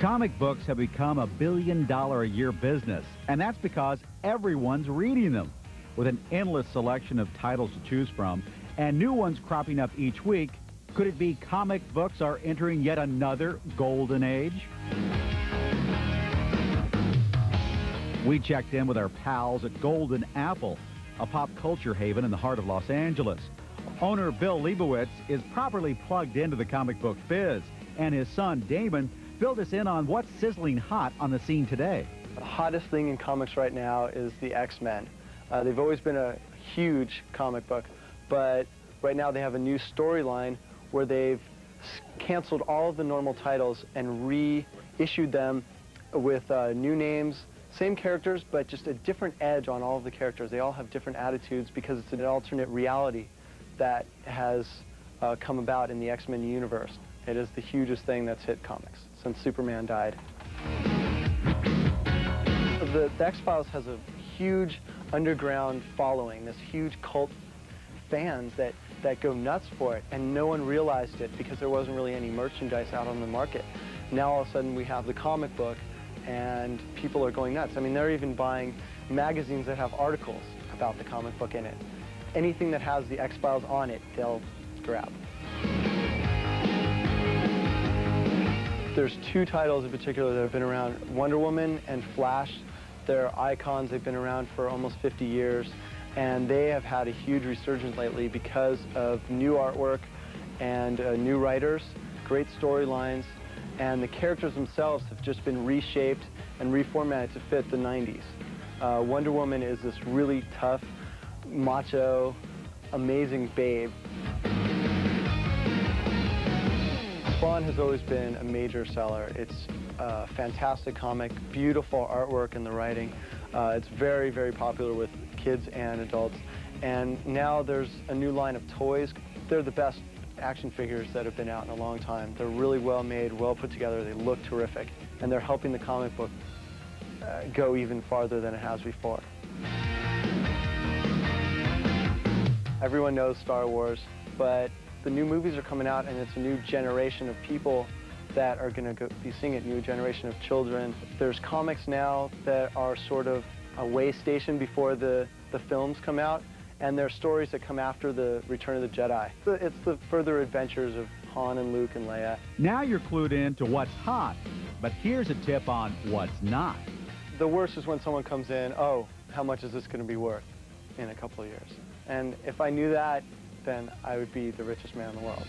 Comic books have become a billion-dollar-a-year business, and that's because everyone's reading them. With an endless selection of titles to choose from and new ones cropping up each week, could it be comic books are entering yet another golden age? We checked in with our pals at Golden Apple, a pop culture haven in the heart of Los Angeles. Owner Bill Leibowitz is properly plugged into the comic book biz, and his son Damon filled us in on what's sizzling hot on the scene today. The hottest thing in comics right now is the X-Men. They've always been a huge comic book, but right now they have a new storyline where they've canceled all of the normal titles and reissued them with new names, same characters, but just a different edge on all of the characters. They all have different attitudes because it's an alternate reality that has come about in the X-Men universe. It is the hugest thing that's hit comics since Superman died. The X-Files has a huge underground following, this huge cult fans that go nuts for it, and no one realized it because there wasn't really any merchandise out on the market. Now all of a sudden we have the comic book and people are going nuts. I mean, they're even buying magazines that have articles about the comic book in it. Anything that has the X-Files on it, they'll grab. There's two titles in particular that have been around, Wonder Woman and Flash. They're icons. They've been around for almost 50 years, and they have had a huge resurgence lately because of new artwork and new writers, great storylines, and the characters themselves have just been reshaped and reformatted to fit the 90s. Wonder Woman is this really tough, macho, amazing babe. Spawn has always been a major seller. It's a fantastic comic, beautiful artwork and the writing. It's very, very popular with kids and adults. And now there's a new line of toys. They're the best action figures that have been out in a long time. They're really well made, well put together. They look terrific. And they're helping the comic book go even farther than it has before. Everyone knows Star Wars, but the new movies are coming out, and it's a new generation of people that are going to be seeing it, new generation of children. There's comics now that are sort of a way station before the films come out, and there are stories that come after the Return of the Jedi. It's the further adventures of Han and Luke and Leia. Now you're clued in to what's hot, but here's a tip on what's not. The worst is when someone comes in, oh, how much is this going to be worth in a couple of years? And if I knew that, then I would be the richest man in the world.